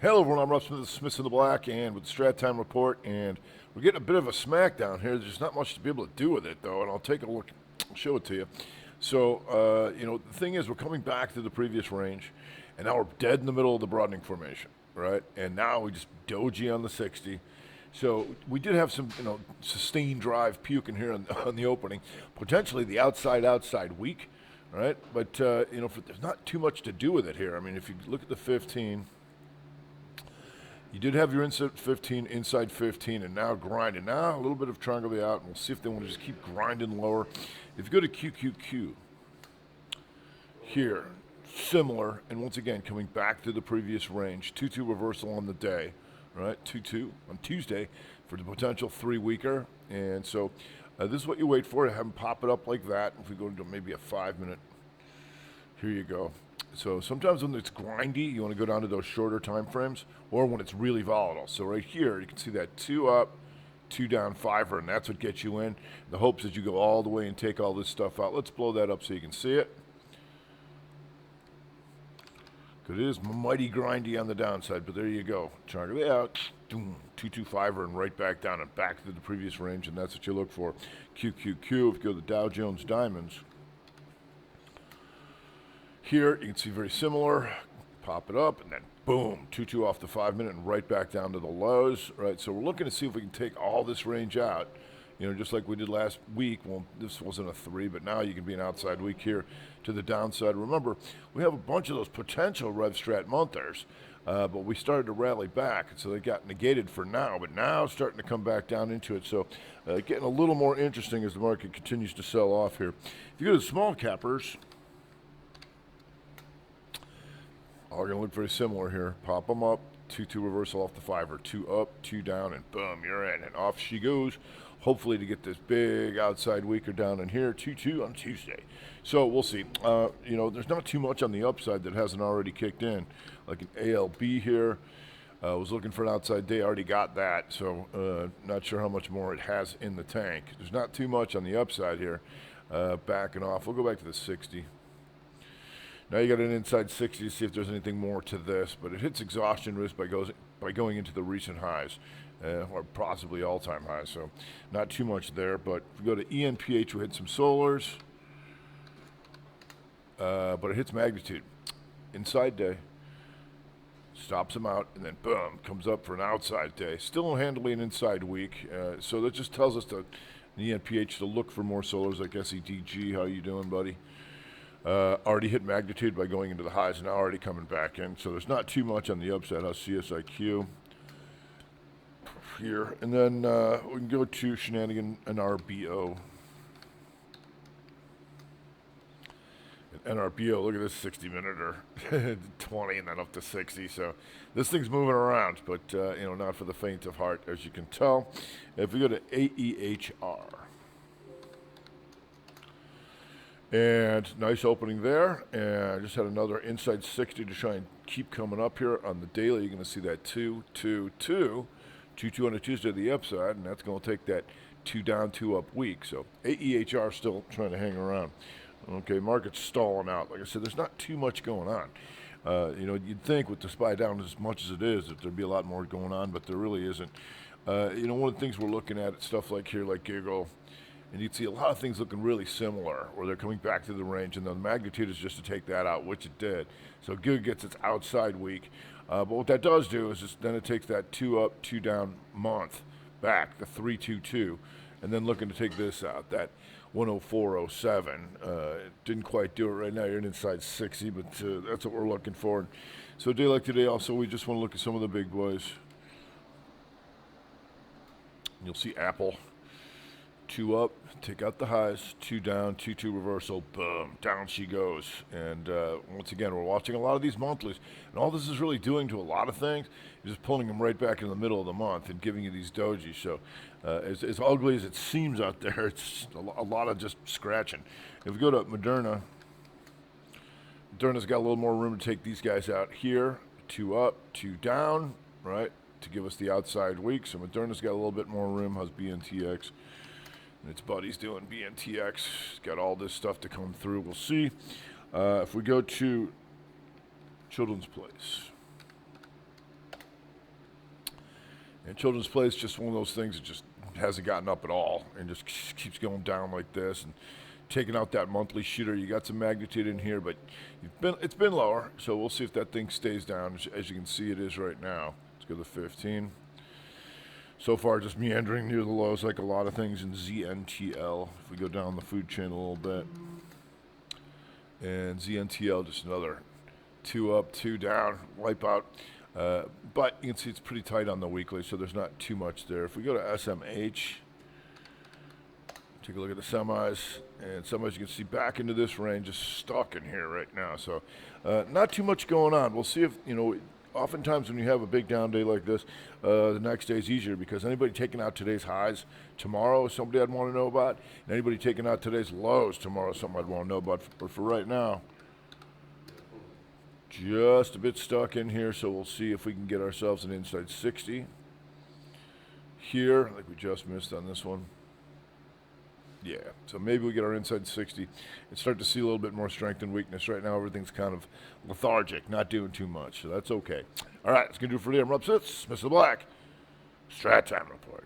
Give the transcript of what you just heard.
Hello everyone, I'm Rob Smith in the Black, and with the Strat Time Report, and we're getting a bit of a smackdown here. There's not much to be able to do with it, though, and I'll take a look, I'll show it to you. So, the thing is, we're coming back to the previous range, and now we're dead in the middle of the broadening formation, right? And now we just doji on the 60. So we did have some, sustained drive puking here on the opening, potentially the outside weak, right? But, there's not too much to do with it here. I mean, if you look at the 15... You did have your inside 15, and now grinding. Now a little bit of triangle out, and we'll see if they want to just keep grinding lower. If you go to QQQ, here, similar, and once again, coming back to the previous range. 2-2 reversal on the day, right? 2-2 on Tuesday for the potential 3 weaker. And so this is what you wait for, to have them pop it up like that. If we go into maybe a 5-minute, here you go. So sometimes when it's grindy, you want to go down to those shorter time frames, or when it's really volatile. So right here, you can see that 2 up, 2 down, 5er, and that's what gets you in. The hopes is you go all the way and take all this stuff out. Let's blow that up so you can see it. Because it is mighty grindy on the downside, but there you go. Target it out, 2-2-5er, and right back down and back to the previous range, and that's what you look for. QQQ, if you go to the Dow Jones Diamonds, here, you can see very similar. Pop it up, and then boom, 2-2 off the 5-minute and right back down to the lows, right? So we're looking to see if we can take all this range out, just like we did last week. Well, this wasn't a 3, but now you can be an outside week here to the downside. Remember, we have a bunch of those potential Rev Strat monthers, but we started to rally back, so they got negated for now, but now starting to come back down into it. So getting a little more interesting as the market continues to sell off here. If you go to the small cappers, all going to look very similar here. Pop them up, 2-2 reversal off the 5er, 2 up, 2 down, and boom, you're in. And off she goes, hopefully to get this big outside weaker down in here, 2-2 on Tuesday. So we'll see. There's not too much on the upside that hasn't already kicked in. Like an ALB here. Was looking for an outside day, already got that. So not sure how much more it has in the tank. There's not too much on the upside here. Backing off. We'll go back to the 60. Now you got an inside 60 to see if there's anything more to this, but it hits exhaustion risk by going into the recent highs, or possibly all-time highs, so not too much there. But if we go to ENPH, we hit some solars, but it hits magnitude. Inside day, stops them out, and then boom, comes up for an outside day. Still handily an inside week, so that just tells us that the ENPH to look for more solars like SEDG. How you doing, buddy? Already hit magnitude by going into the highs, and now already coming back in. So there's not too much on the upside. How's CSIQ here? And then we can go to Shenanigan and RBO. And NRBO, look at this 60-minute or 20 and then up to 60. So this thing's moving around, but, not for the faint of heart, as you can tell. If we go to AEHR. And nice opening there, and I just had another inside 60 to try and keep coming up here on the daily. You're going to see that 2-2-2 on a Tuesday to the upside, and that's going to take that 2 down, 2 up week. So AEHR still trying to hang around. Okay, market's stalling out. Like I said, there's not too much going on. You'd think with the SPY down as much as it is that there'd be a lot more going on, but there really isn't. One of the things we're looking at stuff like here, like Giggle, and you'd see a lot of things looking really similar, where they're coming back to the range, and the magnitude is just to take that out, which it did. So Gig gets its outside week. But what that does do is then it takes that 2 up, 2 down month back, the 3-2-2, and then looking to take this out, that 104.07. Didn't quite do it right now. You're an inside 60, but that's what we're looking for. So a day like today, also, we just want to look at some of the big boys. You'll see Apple. 2 up, take out the highs, 2 down, 2-2 reversal, boom, down she goes. And once again, we're watching a lot of these monthlies, and all this is really doing to a lot of things is just pulling them right back in the middle of the month and giving you these dojis. So as ugly as it seems out there, it's a lot of just scratching. If we go to Moderna's got a little more room to take these guys out here. 2 up, 2 down, right, to give us the outside week. So Moderna's got a little bit more room. How's BNTX? And its buddy's doing BNTX. Got all this stuff to come through. We'll see. If we go to Children's Place. And Children's Play is just one of those things that just hasn't gotten up at all and just keeps going down like this and taking out that monthly shooter. You got some magnitude in here, but it's been lower, so we'll see if that thing stays down. As you can see, it is right now. Let's go to 15. So far, just meandering near the lows like a lot of things in ZNTL. If we go down the food chain a little bit. And ZNTL, just another 2 up, 2 down, wipe out. But you can see it's pretty tight on the weekly, so there's not too much there. If we go to SMH, take a look at the semis, and semis you can see back into this range, just stuck in here right now. So not too much going on. We'll see if, oftentimes when you have a big down day like this, the next day is easier because anybody taking out today's highs tomorrow is somebody I'd want to know about. And anybody taking out today's lows tomorrow is something I'd want to know about. But for right now, just a bit stuck in here, so we'll see if we can get ourselves an inside 60. Here, like we just missed on this one. Yeah, so maybe we get our inside 60 and start to see a little bit more strength and weakness. Right now, everything's kind of lethargic, not doing too much, so that's okay. All right, that's going to do it for today. I'm Rob Sitz, Mr. Black, Strat Time Report.